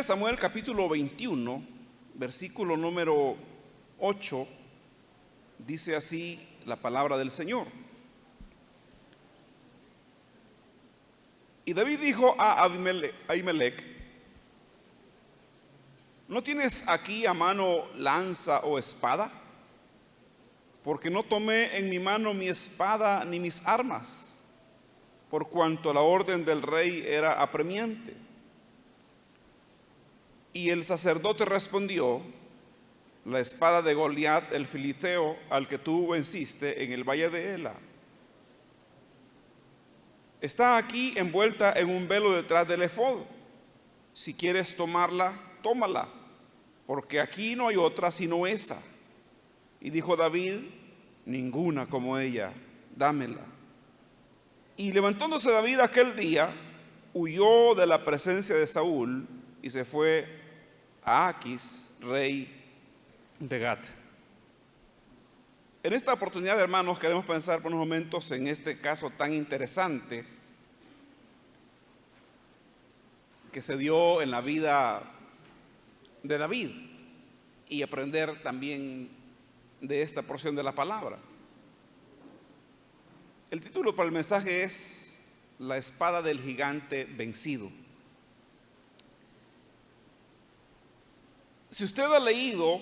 de Samuel capítulo 21, versículo número 8, dice así la palabra del Señor. Y David dijo a Ahimelech: ¿no tienes aquí a mano lanza o espada? Porque no tomé en mi mano mi espada ni mis armas, por cuanto la orden del rey era apremiante. Y el sacerdote respondió: la espada de Goliat el filisteo, al que tú venciste en el valle de Ela, está aquí envuelta en un velo detrás del efod. Si quieres tomarla, tómala, porque aquí no hay otra sino esa. Y dijo David: ninguna como ella, dámela. Y levantándose David aquel día, huyó de la presencia de Saúl y se fue a Aquis, rey de Gat. En esta oportunidad, hermanos, queremos pensar por unos momentos en este caso tan interesante que se dio en la vida de David y aprender también de esta porción de la palabra. El título para el mensaje es La espada del gigante vencido. Si usted ha leído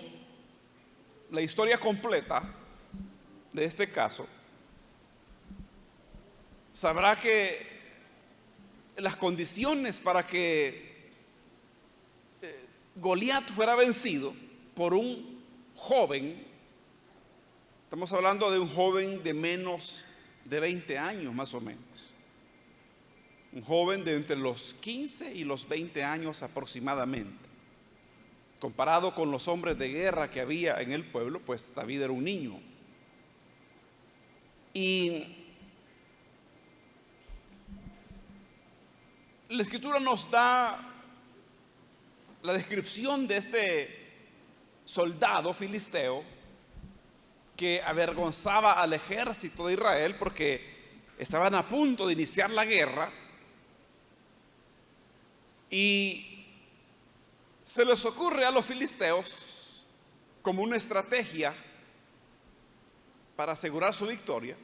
la historia completa de este caso, sabrá que las condiciones para que Goliat fuera vencido por un joven, estamos hablando de un joven de menos de 20 años más o menos, un joven de entre los 15 y los 20 años aproximadamente. Comparado con los hombres de guerra que había en el pueblo, pues David era un niño. Y la Escritura nos da la descripción de este soldado filisteo que avergonzaba al ejército de Israel porque estaban a punto de iniciar la guerra y se les ocurre a los filisteos, como una estrategia para asegurar su victoria,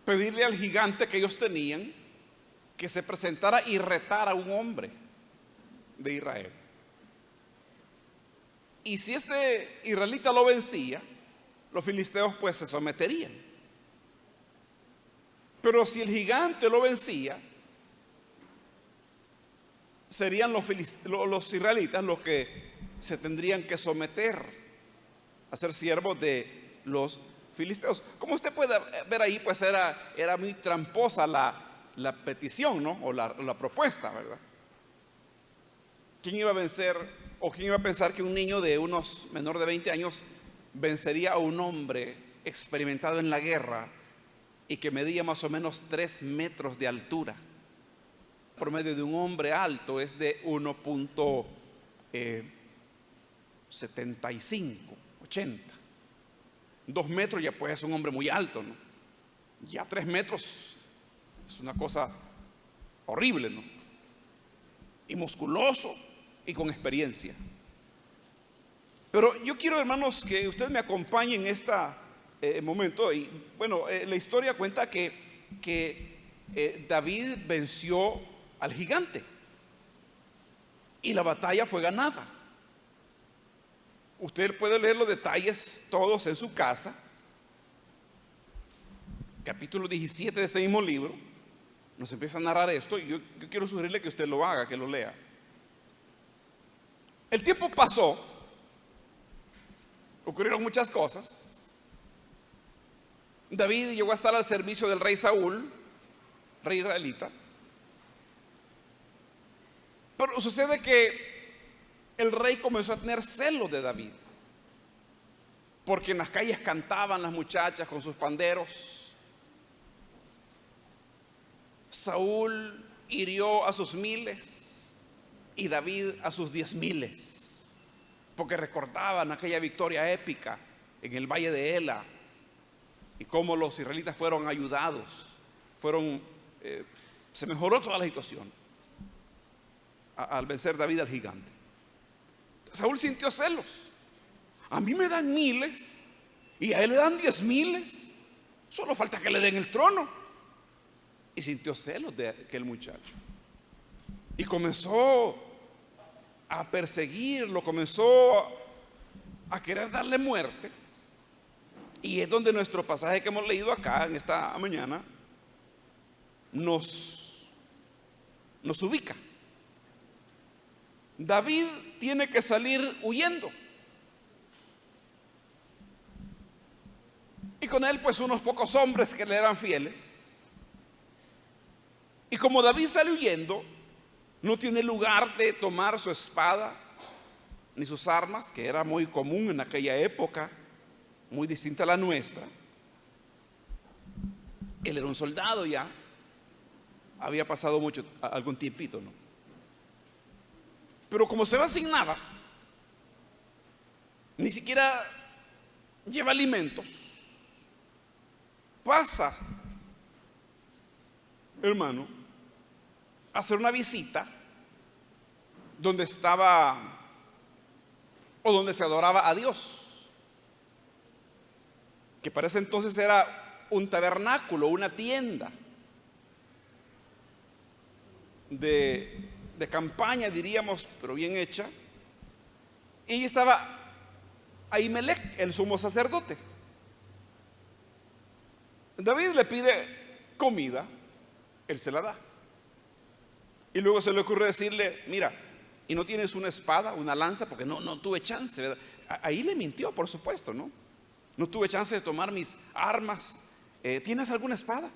pedirle al gigante que ellos tenían que se presentara y retara a un hombre de Israel. Y si este israelita lo vencía, los filisteos pues se someterían. Pero si el gigante lo vencía, serían los israelitas los que se tendrían que someter a ser siervos de los filisteos. Como usted puede ver ahí, pues era muy tramposa la petición, ¿no? O la propuesta, ¿verdad? ¿Quién iba a vencer o quién iba a pensar que un niño de unos menor de 20 años vencería a un hombre experimentado en la guerra y que medía más o menos 3 metros de altura? Promedio de un hombre alto es de 1.75, 80. 2 metros ya pues es un hombre muy alto, ¿no? Ya 3 metros es una cosa horrible, ¿no? Y musculoso y con experiencia. Pero yo quiero, hermanos, que ustedes me acompañen en este momento. Y bueno, la historia cuenta que David venció al gigante y la batalla fue ganada. Usted puede leer los detalles todos en su casa. Capítulo 17 de este mismo libro nos empieza a narrar esto y yo quiero sugerirle que usted lo haga, que lo lea. El tiempo pasó, ocurrieron muchas cosas. David llegó a estar al servicio del rey Saúl, rey israelita. Pero sucede que el rey comenzó a tener celos de David, porque en las calles cantaban las muchachas con sus panderos. Saúl hirió a sus 1000 y David a sus 10,000, porque recordaban aquella victoria épica en el valle de Ela y cómo los israelitas fueron ayudados, se mejoró toda la situación. al vencer David al gigante. Saúl sintió celos. A mí me dan miles y a él le dan 10,000. Solo falta que le den el trono. Y sintió celos de aquel muchacho. Y comenzó a perseguirlo, comenzó a querer darle muerte. Y es donde nuestro pasaje que hemos leído acá en esta mañana nos ubica. David tiene que salir huyendo. Y con él pues unos pocos hombres que le eran fieles. Y como David sale huyendo, no tiene lugar de tomar su espada ni sus armas, que era muy común en aquella época, muy distinta a la nuestra. Él era un soldado ya, había pasado algún tiempito, ¿no? Pero como se va sin nada, ni siquiera lleva alimentos, pasa, hermano, a hacer una visita donde estaba o donde se adoraba a Dios, que para ese entonces era un tabernáculo, una tienda de campaña, diríamos, pero bien hecha. Y ahí estaba Ahimelech, el sumo sacerdote. David le pide comida, él se la da. Y luego se le ocurre decirle: mira, ¿y no tienes una espada, una lanza? Porque no tuve chance, ¿verdad? Ahí le mintió, por supuesto, ¿no? No tuve chance de tomar mis armas. ¿Tienes alguna espada?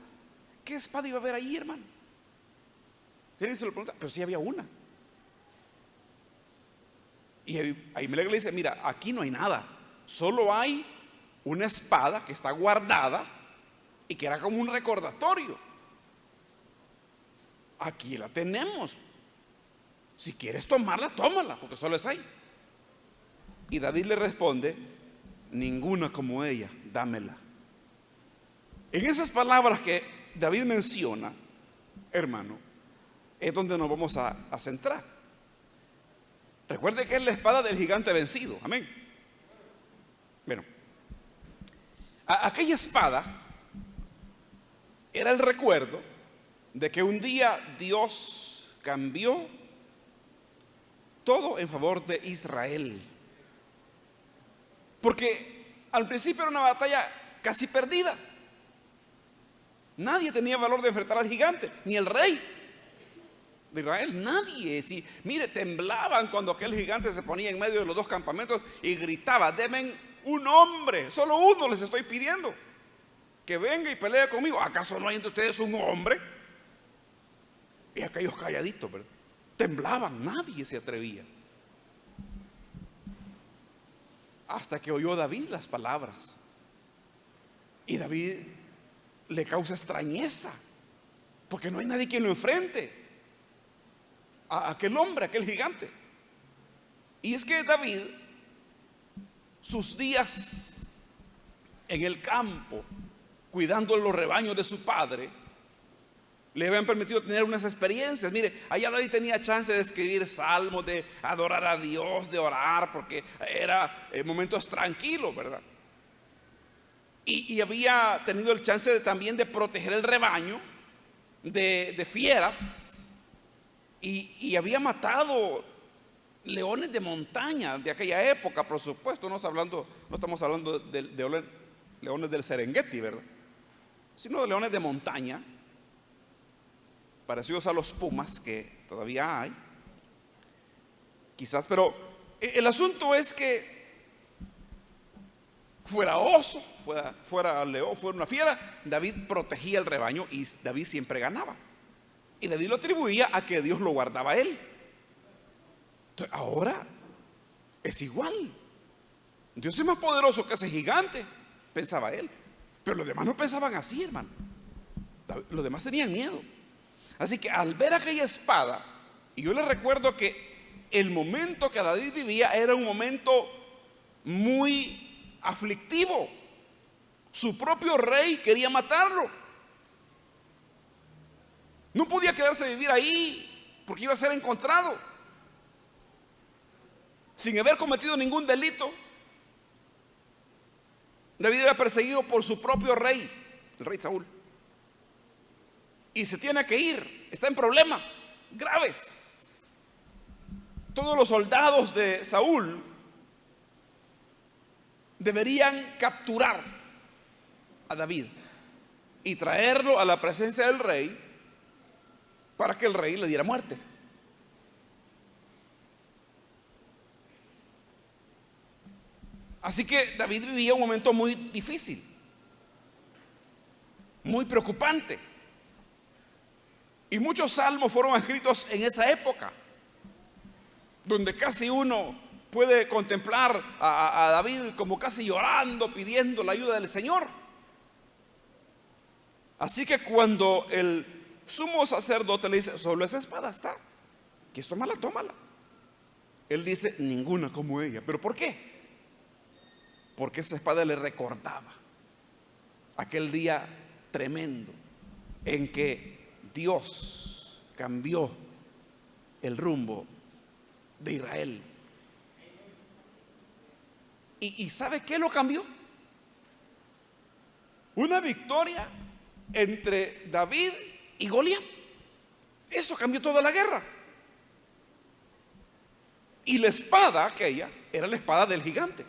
¿Qué espada iba a haber ahí, hermano? Él se lo pregunta, pero sí había una. Y Ahimelech le dice: mira, aquí no hay nada, solo hay una espada que está guardada y que era como un recordatorio. Aquí la tenemos, si quieres tomarla, tómala, porque solo es ahí. Y David le responde: ninguna como ella, dámela. En esas palabras que David menciona, hermano, es donde nos vamos a centrar. Recuerde que es la espada del gigante vencido, amén. Bueno, aquella espada era el recuerdo de que un día Dios cambió todo en favor de Israel. Porque al principio era una batalla casi perdida. Nadie tenía valor de enfrentar al gigante, ni el rey de Israel, nadie. Sí, mire, temblaban cuando aquel gigante se ponía en medio de los dos campamentos y gritaba: denme un hombre, solo uno les estoy pidiendo, que venga y pelee conmigo. ¿Acaso no hay entre ustedes un hombre? Y aquellos calladitos, ¿verdad? Temblaban, nadie se atrevía. Hasta que oyó David las palabras. Y David le causa extrañeza, porque no hay nadie quien lo enfrente a aquel hombre, a aquel gigante. Y es que David, sus días en el campo, cuidando los rebaños de su padre, le habían permitido tener unas experiencias. Mire, allá David tenía chance de escribir salmos, de adorar a Dios, de orar, porque era momentos tranquilos, ¿verdad? Y había tenido el chance también de proteger el rebaño de fieras, y había matado leones de montaña de aquella época, por supuesto. No estamos hablando de leones del Serengeti, ¿verdad? Sino de leones de montaña, parecidos a los pumas que todavía hay, quizás. Pero el asunto es que fuera oso, fuera león, fuera una fiera, David protegía el rebaño y David siempre ganaba. Y David lo atribuía a que Dios lo guardaba a él. Entonces, ahora es igual. Dios es más poderoso que ese gigante, pensaba él. Pero los demás no pensaban así, hermano. Los demás tenían miedo. Así que al ver aquella espada, y yo les recuerdo que el momento que David vivía era un momento muy aflictivo. Su propio rey quería matarlo. No podía quedarse a vivir ahí porque iba a ser encontrado sin haber cometido ningún delito. David era perseguido por su propio rey, el rey Saúl, y se tiene que ir, está en problemas graves. Todos los soldados de Saúl deberían capturar a David y traerlo a la presencia del rey para que el rey le diera muerte. Así que David vivía un momento muy difícil, muy preocupante. Y muchos salmos fueron escritos en esa época, donde casi uno puede contemplar a David como casi llorando, pidiendo la ayuda del Señor. Así que cuando el sumo sacerdote le dice: solo esa espada está, que es tómala, tómala, él dice: ninguna como ella. ¿Pero por qué? Porque esa espada le recordaba aquel día tremendo en que Dios cambió el rumbo de Israel. ¿Y sabe qué lo cambió? Una victoria entre David y Goliat. Eso cambió toda la guerra. Y la espada aquella era la espada del gigante.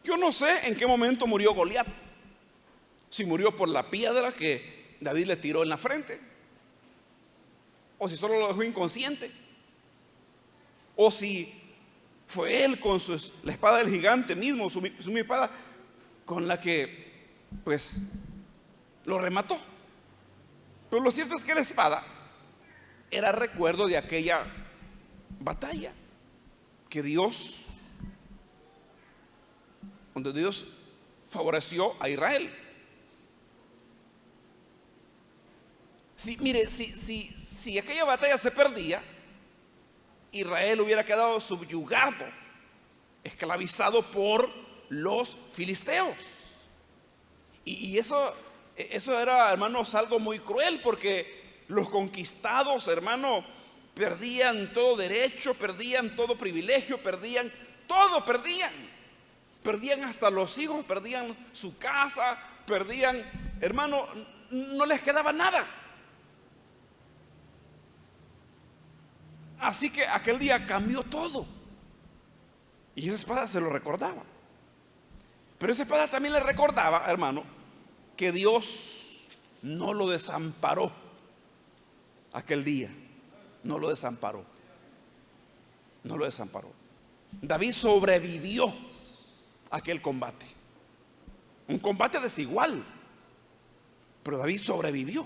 Yo no sé en qué momento murió Goliat. Si murió por la piedra que David le tiró en la frente, o si solo lo dejó inconsciente, o si fue él con la espada del gigante mismo, su misma espada, con la que pues lo remató. Pero lo cierto es que la espada era recuerdo de aquella batalla que donde Dios favoreció a Israel. Mire, si aquella batalla se perdía, Israel hubiera quedado subyugado, esclavizado por los filisteos. Y eso era, hermanos, algo muy cruel, porque los conquistados, hermano, perdían todo derecho, perdían todo privilegio, perdían todo, perdían hasta los hijos, perdían su casa, perdían, hermano, no les quedaba nada. Así que aquel día cambió todo. Y esa espada se lo recordaba. Pero esa espada también le recordaba, hermano, que Dios no lo desamparó aquel día. No lo desamparó. No lo desamparó. David sobrevivió a aquel combate. Un combate desigual. Pero David sobrevivió.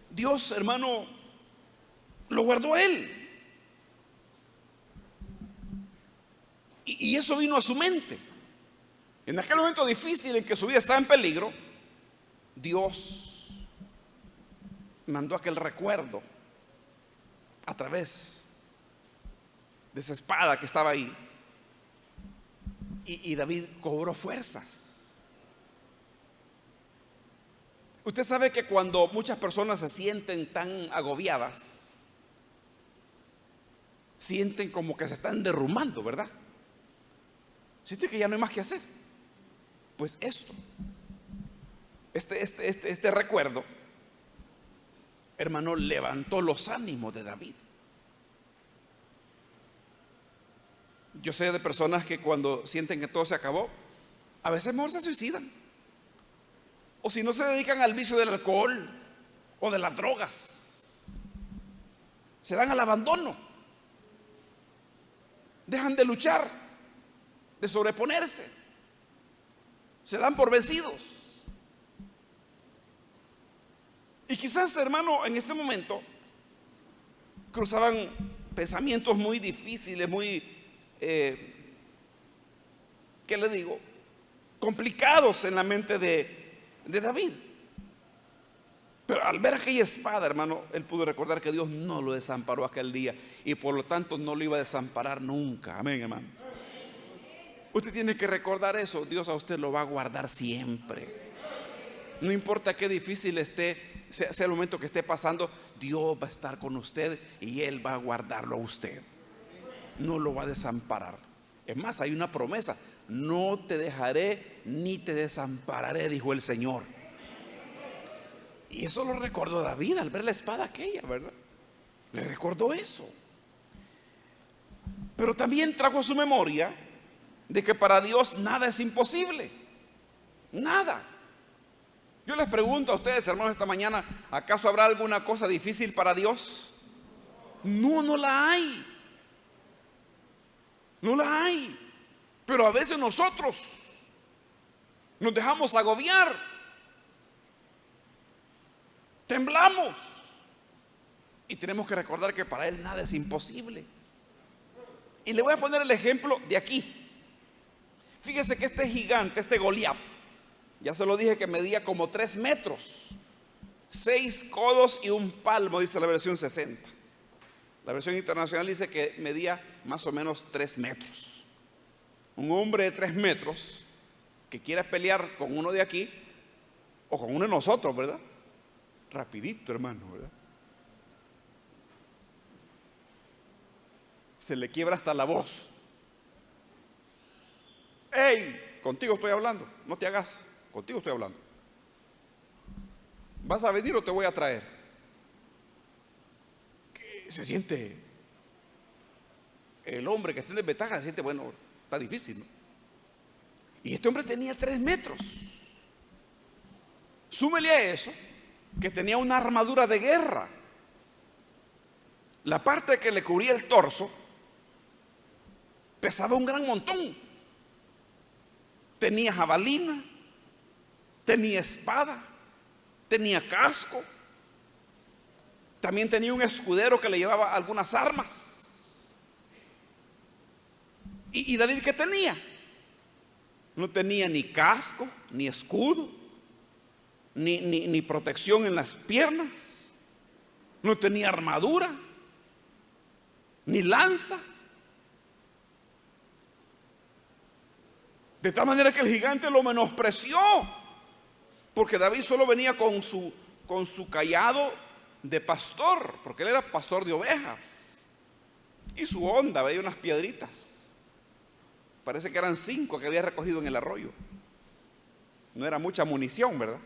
Dios, hermano, lo guardó a él. Y eso vino a su mente. En aquel momento difícil en que su vida estaba en peligro, Dios mandó aquel recuerdo a través de esa espada que estaba ahí. Y David cobró fuerzas. Usted sabe que cuando muchas personas se sienten tan agobiadas, sienten como que se están derrumbando, ¿verdad? Sienten que ya no hay más que hacer. Pues este recuerdo, hermano, levantó los ánimos de David. Yo sé de personas que cuando sienten que todo se acabó, a veces mejor se suicidan. O si no, se dedican al vicio del alcohol o de las drogas. Se dan al abandono. Dejan de luchar, de sobreponerse. Se dan por vencidos. Y quizás, hermano, en este momento cruzaban pensamientos muy difíciles, muy, ¿qué le digo?, complicados en la mente de David. Pero al ver aquella espada, hermano, él pudo recordar que Dios no lo desamparó aquel día, y por lo tanto no lo iba a desamparar nunca. Amén, hermano. Usted tiene que recordar eso. Dios a usted lo va a guardar siempre. No importa qué difícil esté sea el momento que esté pasando, Dios va a estar con usted y Él va a guardarlo a usted. No lo va a desamparar. Es más, hay una promesa: no te dejaré ni te desampararé, dijo el Señor. Y eso lo recordó David al ver la espada aquella, ¿verdad? Le recordó eso. Pero también trajo a su memoria de que para Dios nada es imposible. Nada. Yo les pregunto a ustedes, hermanos, esta mañana, ¿acaso habrá alguna cosa difícil para Dios? No, no la hay. No la hay. Pero a veces nosotros nos dejamos agobiar, temblamos, y tenemos que recordar que para Él nada es imposible. Y le voy a poner el ejemplo de aquí. Fíjese que este gigante, este Goliat, ya se lo dije que medía como 3 metros, 6 codos y un palmo, dice la versión 60. La versión internacional dice que medía más o menos 3 metros. Un hombre de 3 metros que quiera pelear con uno de aquí o con uno de nosotros, ¿verdad? Rapidito, hermano, ¿verdad? Se le quiebra hasta la voz. ¡Ey! Contigo estoy hablando, no te hagas. Contigo estoy hablando. ¿Vas a venir o te voy a traer? ¿Qué se siente? El hombre que está en desventaja se siente, bueno, está difícil, ¿no? Y este hombre tenía 3 metros. Súmele a eso que tenía una armadura de guerra. La parte que le cubría el torso pesaba un gran montón. Tenía jabalina, tenía espada, tenía casco, también tenía un escudero que le llevaba algunas armas. ¿Y David qué tenía? No tenía ni casco, ni escudo, ni protección en las piernas. No tenía armadura, ni lanza. De tal manera que el gigante lo menospreció, porque David solo venía con su cayado de pastor, porque él era pastor de ovejas, y su honda, veía unas piedritas, parece que eran 5 que había recogido en el arroyo. No era mucha munición, ¿verdad?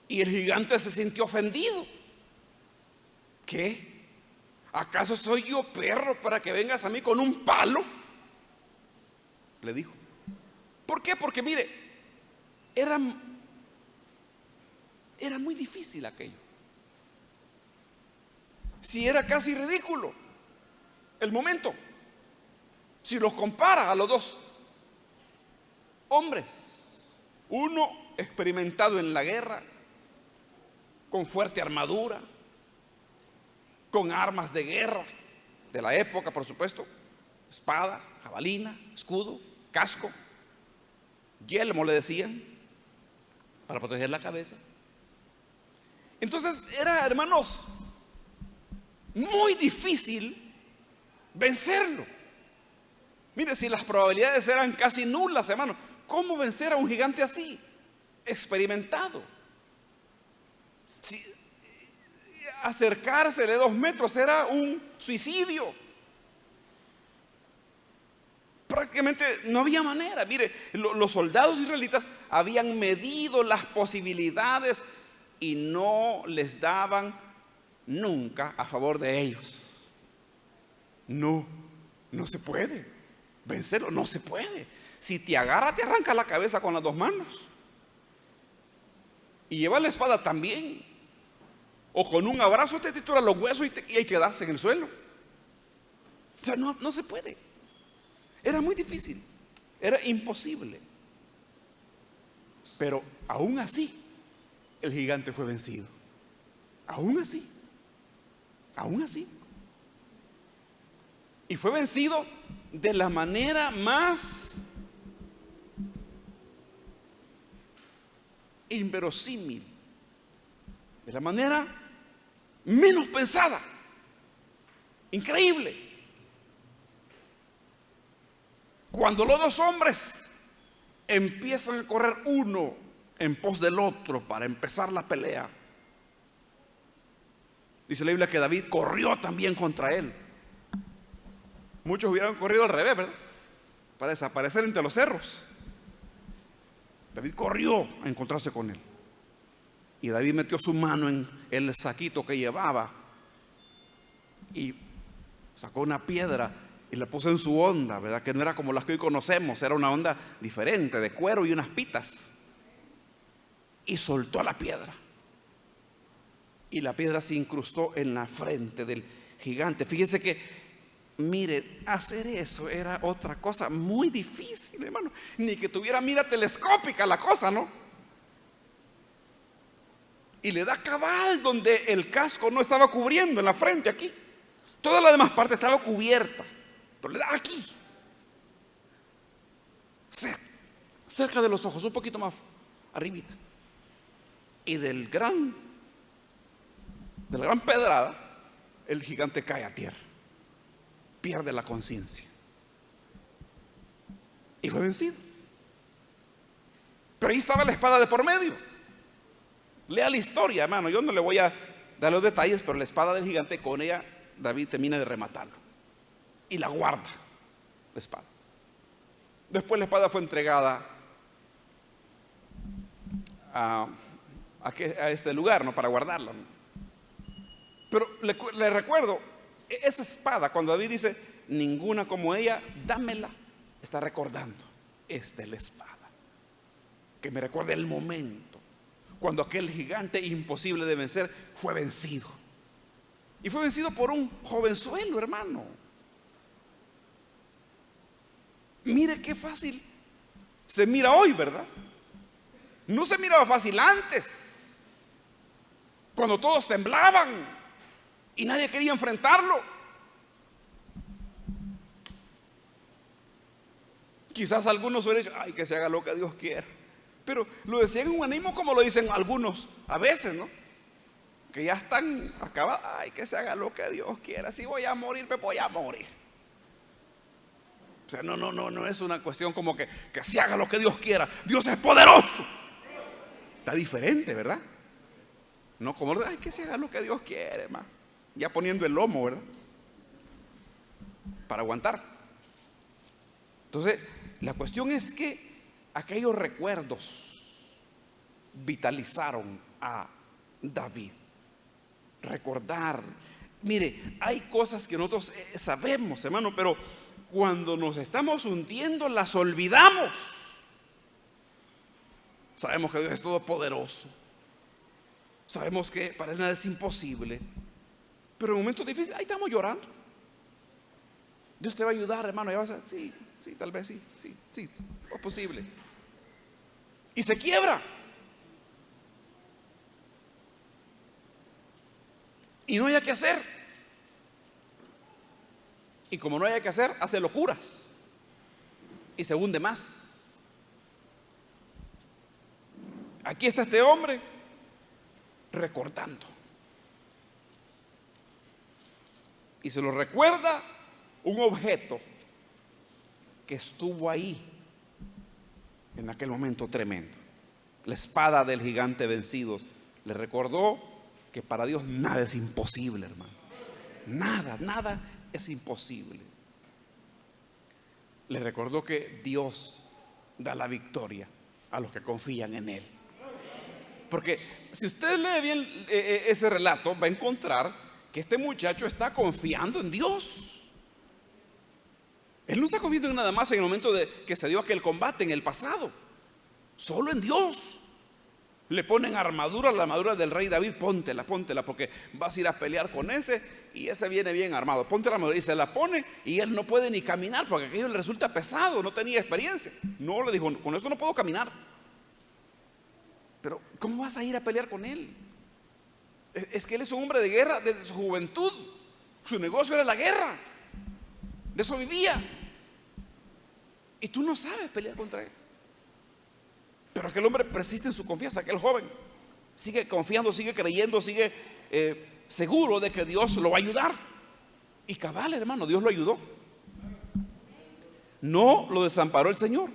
Y el gigante se sintió ofendido. ¿Qué? ¿Acaso soy yo perro para que vengas a mí con un palo? Le dijo. ¿Por qué? Porque mire, era muy difícil aquello. Si era casi ridículo el momento, si los compara a los dos hombres, uno experimentado en la guerra, con fuerte armadura, con armas de guerra de la época, por supuesto, espada, jabalina, escudo, casco, yelmo le decían, para proteger la cabeza. Entonces era, hermanos, muy difícil vencerlo. Mire, si las probabilidades eran casi nulas, hermano, ¿cómo vencer a un gigante así, experimentado? Si acercarse de 2 metros era un suicidio. Prácticamente no había manera. Mire, los soldados israelitas habían medido las posibilidades y no les daban nunca a favor de ellos. No se puede vencerlo, no se puede. Si te agarra, te arranca la cabeza con las 2 manos. Y lleva la espada también. O con un abrazo te tritura los huesos y ahí quedas en el suelo. O sea, no se puede. Era muy difícil, era imposible. Pero aún así, el gigante fue vencido. Aún así. Y fue vencido de la manera más inverosímil, de la manera menos pensada. Increíble. Cuando los 2 hombres empiezan a correr, uno en pos del otro para empezar la pelea. Dice la Biblia que David corrió también contra él. Muchos hubieran corrido al revés, ¿verdad? Para desaparecer entre los cerros. David corrió a encontrarse con él. Y David metió su mano en el saquito que llevaba y sacó una piedra y la puso en su onda, ¿verdad? Que no era como las que hoy conocemos, era una onda diferente, de cuero y unas pitas. Y soltó la piedra. Y la piedra se incrustó en la frente del gigante. Fíjese que, mire, hacer eso era otra cosa muy difícil, hermano. Ni que tuviera mira telescópica la cosa, ¿no? Y le da cabal donde el casco no estaba cubriendo, en la frente, aquí. Toda la demás parte estaba cubierta, pero le da aquí, cerca de los ojos, un poquito más arribita. Y de la gran pedrada, el gigante cae a tierra, pierde la conciencia y fue vencido. Pero ahí estaba la espada de por medio. Lea la historia, hermano. Yo no le voy a dar los detalles, pero la espada del gigante, con ella David termina de rematarlo y la guarda, la espada. Después la espada fue entregada a este lugar, ¿no? Para guardarla, ¿no? Pero le recuerdo, esa espada, cuando David dice ninguna como ella, dámela, está recordando, esta es la espada que me recuerda el momento cuando aquel gigante imposible de vencer fue vencido. Y fue vencido por un jovenzuelo, hermano. Mire qué fácil se mira hoy, ¿verdad? No se miraba fácil antes, cuando todos temblaban y nadie quería enfrentarlo. Quizás algunos hubieran dicho, ay, que se haga lo que Dios quiera. Pero lo decían en un ánimo como lo dicen algunos a veces, ¿no? Que ya están acabados. Ay, que se haga lo que Dios quiera. Si voy a morir, me voy a morir. O sea, no es una cuestión como que se haga lo que Dios quiera. Dios es poderoso. Está diferente, ¿verdad? No como, ay, que se haga lo que Dios quiere, más. Ya poniendo el lomo, ¿verdad? Para aguantar. Entonces, la cuestión es que aquellos recuerdos vitalizaron a David. Recordar. Mire, hay cosas que nosotros sabemos, hermano, pero cuando nos estamos hundiendo las olvidamos. Sabemos que Dios es todopoderoso. Sabemos que para Él nada es imposible. Pero en momentos difíciles, ahí estamos llorando. Dios te va a ayudar, hermano. Ya vas a, sí, tal vez sí, es posible. Y se quiebra. Y no hay que hacer. Y como no hay que hacer, hace locuras. Y se hunde más. Aquí está este hombre recordando. Y se lo recuerda un objeto que estuvo ahí en aquel momento tremendo. La espada del gigante vencido. Le recordó que para Dios nada es imposible, hermano. Nada es imposible. Le recordó que Dios da la victoria a los que confían en Él. Porque si usted lee bien ese relato, va a encontrar que este muchacho está confiando en Dios. Él no está confiando en nada más en el momento de que se dio aquel combate en el pasado. Solo en Dios. Le ponen armadura, la armadura del rey David. Póntela, porque vas a ir a pelear con ese y ese viene bien armado. Ponte la armadura, y se la pone y él no puede ni caminar porque aquello le resulta pesado, no tenía experiencia. No, le dijo, con esto no puedo caminar. Pero ¿cómo vas a ir a pelear con él? Es que él es un hombre de guerra desde su juventud. Su negocio era la guerra. De eso vivía. Y tú no sabes pelear contra él. Pero aquel hombre persiste en su confianza. Aquel joven sigue confiando, sigue creyendo, sigue seguro de que Dios lo va a ayudar. Y cabal, hermano, Dios lo ayudó. No lo desamparó el Señor.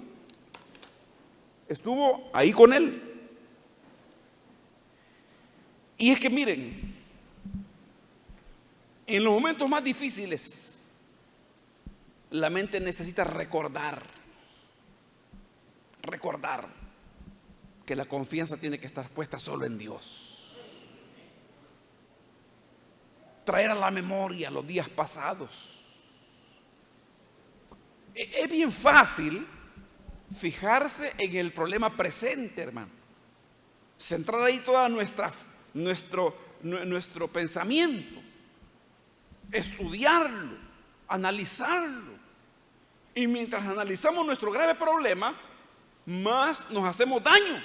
Estuvo ahí con él. Y es que miren, en los momentos más difíciles, la mente necesita recordar que la confianza tiene que estar puesta solo en Dios. Traer a la memoria los días pasados. Es bien fácil fijarse en el problema presente, hermano. Centrar ahí toda nuestro pensamiento. Estudiarlo, analizarlo. Y mientras analizamos nuestro grave problema, más nos hacemos daño.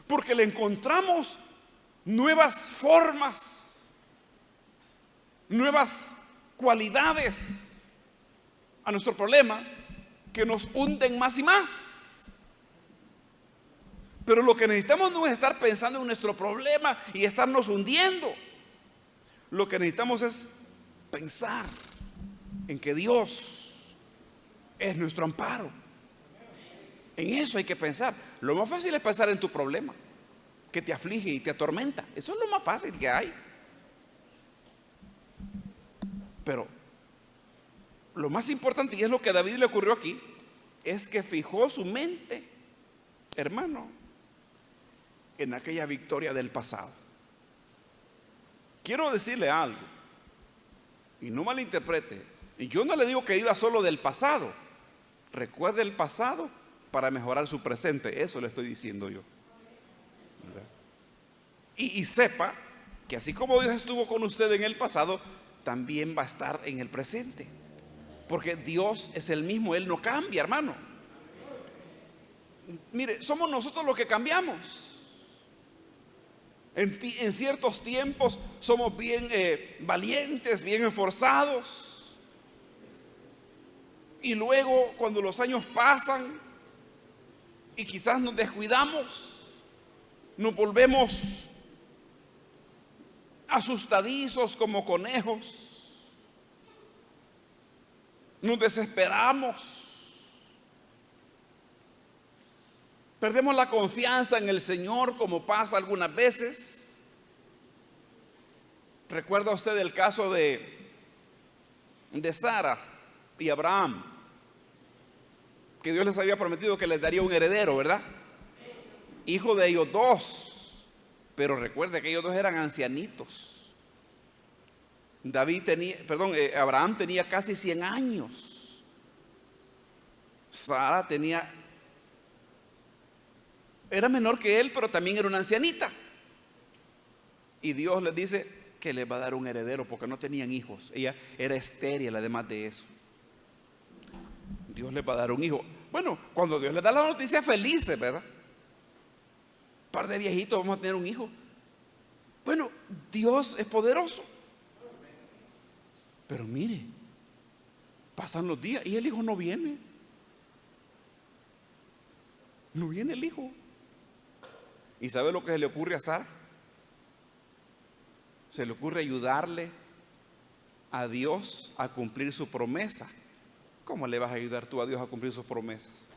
Porque le encontramos nuevas formas, nuevas cualidades a nuestro problema que nos hunden más y más. Pero lo que necesitamos no es estar pensando en nuestro problema y estarnos hundiendo. Lo que necesitamos es pensar en que Dios es nuestro amparo. En eso hay que pensar. Lo más fácil es pensar en tu problema, que te aflige y te atormenta. Eso es lo más fácil que hay. Pero lo más importante, y es lo que a David le ocurrió aquí, es que fijó su mente, hermano, en aquella victoria del pasado. Quiero decirle algo, y no malinterprete. Yo no le digo que viva solo del pasado. Recuerde el pasado para mejorar su presente. Eso le estoy diciendo yo. Y sepa que así como Dios estuvo con usted en el pasado, también va a estar en el presente. Porque Dios es el mismo, Él no cambia, hermano. Mire, somos nosotros los que cambiamos. En ciertos tiempos somos bien valientes, bien esforzados. Y luego cuando los años pasan y quizás nos descuidamos, nos volvemos asustadizos como conejos, nos desesperamos, perdemos la confianza en el Señor, como pasa algunas veces. ¿Recuerda usted el caso de Sara y Abraham? Que Dios les había prometido que les daría un heredero, ¿verdad? Hijo de ellos dos. Pero recuerde que ellos dos eran ancianitos. Abraham tenía casi 100 años. Sara era menor que él, pero también era una ancianita. Y Dios les dice que les va a dar un heredero porque no tenían hijos. Ella era estéril, además de eso. Dios les va a dar un hijo. Bueno, cuando Dios les da la noticia, felices, ¿verdad? Un par de viejitos, vamos a tener un hijo. Bueno, Dios es poderoso. Pero mire, pasan los días y el hijo no viene. No viene el hijo. ¿Y sabe lo que se le ocurre a Sara? Se le ocurre ayudarle a Dios a cumplir su promesa. ¿Cómo le vas a ayudar tú a Dios a cumplir sus promesas?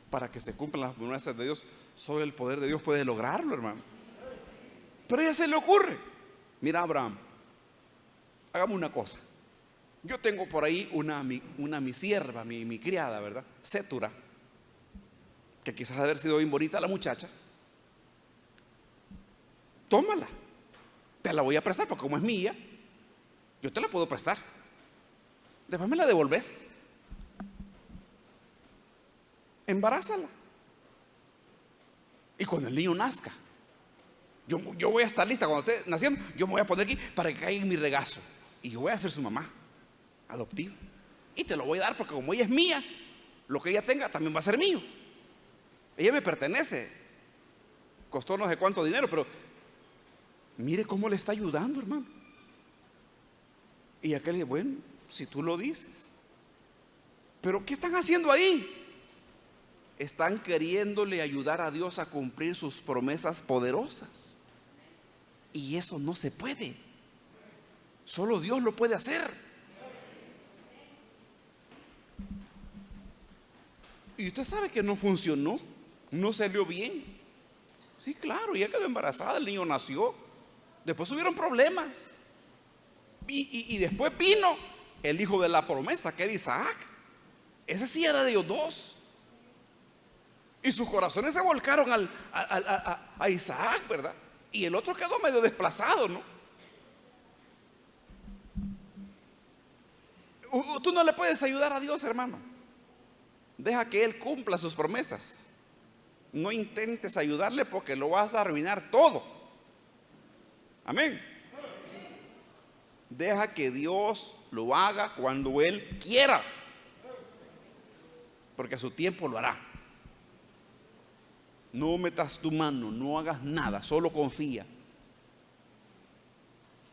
Para que se cumplan las promesas de Dios, solo el poder de Dios puede lograrlo, hermano. Pero a ella se le ocurre. Mira, Abraham, hagamos una cosa. Yo tengo por ahí mi sierva, mi criada, ¿verdad? Sétura, que quizás haber sido bien bonita la muchacha. Tómala, te la voy a prestar porque como es mía, yo te la puedo prestar. Después me la devolves. Embarázala. Y cuando el niño nazca, yo voy a estar lista. Cuando esté naciendo, yo me voy a poner aquí para que caiga en mi regazo. Y yo voy a ser su mamá adoptiva. Y te lo voy a dar porque como ella es mía, lo que ella tenga también va a ser mío. Ella me pertenece. Costó no sé cuánto dinero, pero mire cómo le está ayudando, hermano. Y aquel dice, bueno, si tú lo dices. Pero ¿qué están haciendo ahí? Están queriéndole ayudar a Dios a cumplir sus promesas poderosas. Y eso no se puede. Solo Dios lo puede hacer. Y usted sabe que no funcionó. no salió bien. Sí, claro, ella quedó embarazada, el niño nació. Después hubieron problemas. Y después vino el hijo de la promesa, que era Isaac. Ese sí era de ellos dos. Y sus corazones se volcaron a Isaac, ¿verdad? Y el otro quedó medio desplazado, ¿no? Tú no le puedes ayudar a Dios, hermano. Deja que Él cumpla sus promesas. No intentes ayudarle porque lo vas a arruinar todo. Amén. Deja que Dios lo haga cuando Él quiera, porque a su tiempo lo hará. No metas tu mano, no hagas nada, solo confía,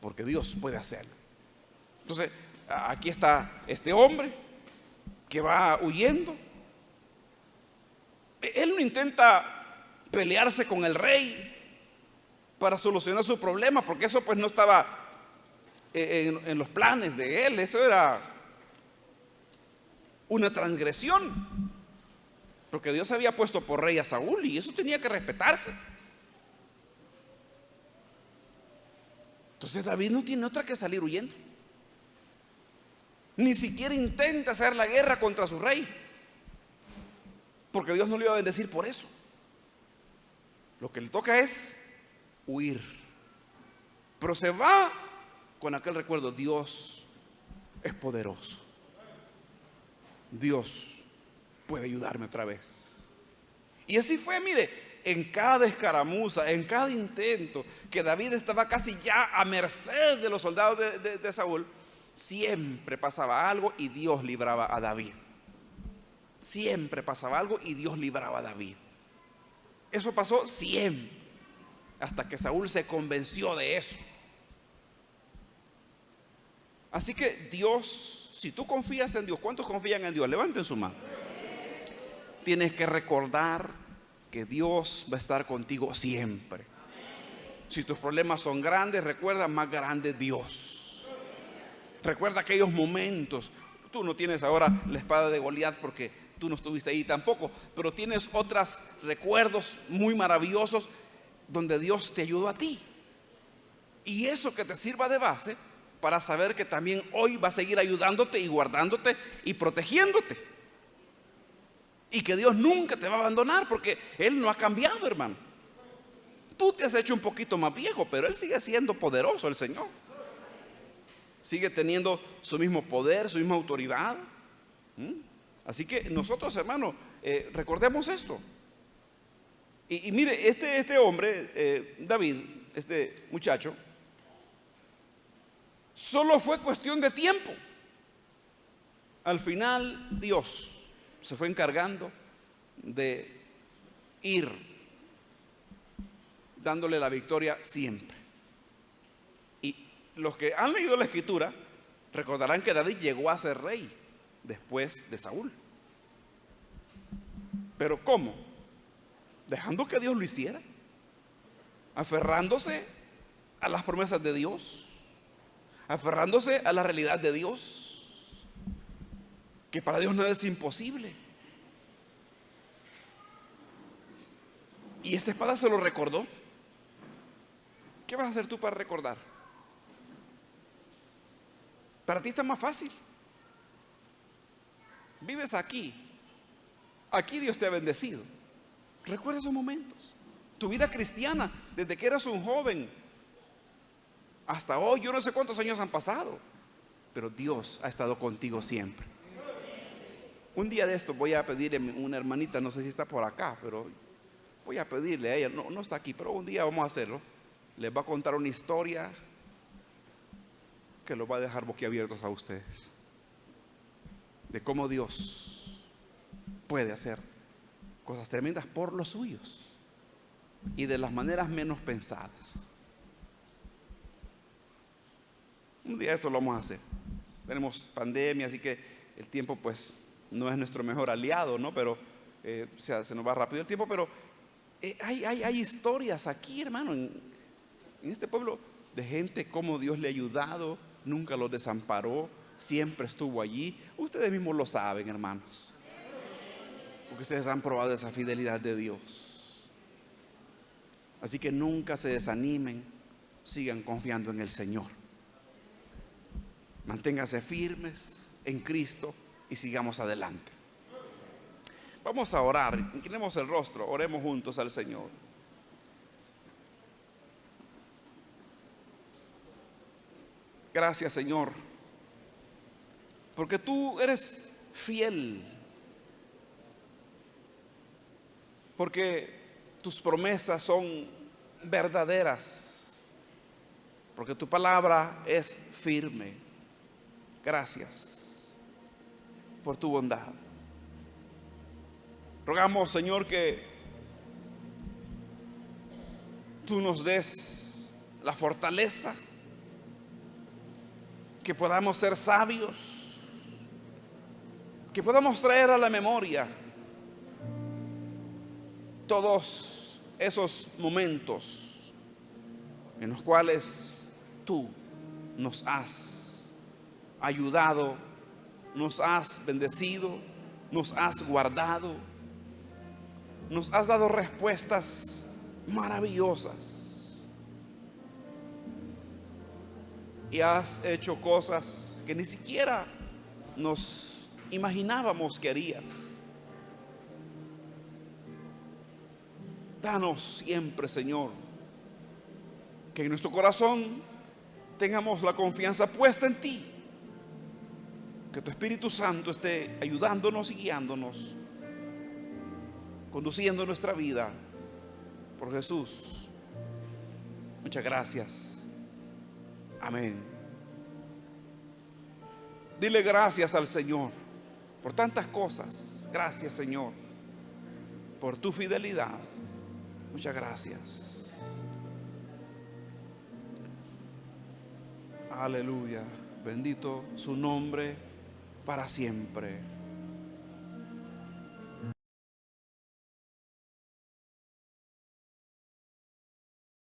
porque Dios puede hacerlo. Entonces, aquí está este hombre que va huyendo. Él no intenta pelearse con el rey para solucionar su problema, porque eso pues no estaba en los planes de él. Eso era una transgresión, porque Dios había puesto por rey a Saúl y eso tenía que respetarse. Entonces David no tiene otra que salir huyendo. Ni siquiera intenta hacer la guerra contra su rey, porque Dios no le iba a bendecir por eso. Lo que le toca es huir. Pero se va con aquel recuerdo: Dios es poderoso. Dios puede ayudarme otra vez. Y así fue, mire, en cada escaramuza, en cada intento que David estaba casi ya a merced de los soldados de Saúl, siempre pasaba algo y Dios libraba a David. Siempre pasaba algo y Dios libraba a David. Eso pasó siempre, hasta que Saúl se convenció de eso. Así que Dios, si tú confías en Dios, ¿cuántos confían en Dios? Levanten su mano. Tienes que recordar que Dios va a estar contigo siempre. Si tus problemas son grandes, recuerda, más grande Dios. Recuerda aquellos momentos. Tú no tienes ahora la espada de Goliat porque tú no estuviste ahí tampoco, pero tienes otros recuerdos muy maravillosos donde Dios te ayudó a ti. Y eso que te sirva de base para saber que también hoy va a seguir ayudándote y guardándote y protegiéndote. Y que Dios nunca te va a abandonar, porque Él no ha cambiado, hermano. Tú te has hecho un poquito más viejo, pero Él sigue siendo poderoso, el Señor. Sigue teniendo su mismo poder, su misma autoridad. Así que nosotros, hermano, recordemos esto. Y mire, este hombre, David, este muchacho, solo fue cuestión de tiempo. Al final Dios se fue encargando de ir dándole la victoria siempre. Y los que han leído la escritura recordarán que David llegó a ser rey después de Saúl. Pero ¿cómo? Dejando que Dios lo hiciera, aferrándose a las promesas de Dios, aferrándose a la realidad de Dios, que para Dios nada es imposible. Y esta espada se lo recordó. ¿Qué vas a hacer tú para recordar? Para ti está más fácil. Vives aquí. Aquí Dios te ha bendecido. Recuerda esos momentos. Tu vida cristiana, desde que eras un joven hasta hoy, yo no sé cuántos años han pasado, pero Dios ha estado contigo siempre. Un día de esto voy a pedirle a una hermanita, no sé si está por acá, pero voy a pedirle a ella, no está aquí, pero un día vamos a hacerlo. Les va a contar una historia que los va a dejar boquiabiertos a ustedes, de cómo Dios puede hacer cosas tremendas por los suyos y de las maneras menos pensadas. Un día esto lo vamos a hacer. Tenemos pandemia, así que el tiempo pues no es nuestro mejor aliado, ¿no? Pero se nos va rápido el tiempo. Pero hay historias aquí, hermano, en este pueblo, de gente como Dios le ha ayudado, nunca los desamparó, siempre estuvo allí. Ustedes mismos lo saben, hermanos. porque ustedes han probado esa fidelidad de Dios. Así que nunca se desanimen, sigan confiando en el Señor. Manténganse firmes en Cristo y sigamos adelante. Vamos a orar, inclinemos el rostro, oremos juntos al Señor. Gracias, Señor, porque tú eres fiel, porque tus promesas son verdaderas, porque tu palabra es firme. Gracias por tu bondad. Rogamos, Señor, que tú nos des la fortaleza, que podamos ser sabios, que podamos traer a la memoria todos esos momentos en los cuales tú nos has ayudado, nos has bendecido, nos has guardado, nos has dado respuestas maravillosas y has hecho cosas que ni siquiera nos imaginábamos que harías. Danos siempre, Señor, que en nuestro corazón tengamos la confianza puesta en ti, que tu Espíritu Santo esté ayudándonos y guiándonos, conduciendo nuestra vida. Por Jesús, muchas gracias. Amén. Dile gracias al Señor por tantas cosas. Gracias, Señor, por tu fidelidad. Muchas gracias. Aleluya. Bendito su nombre para siempre.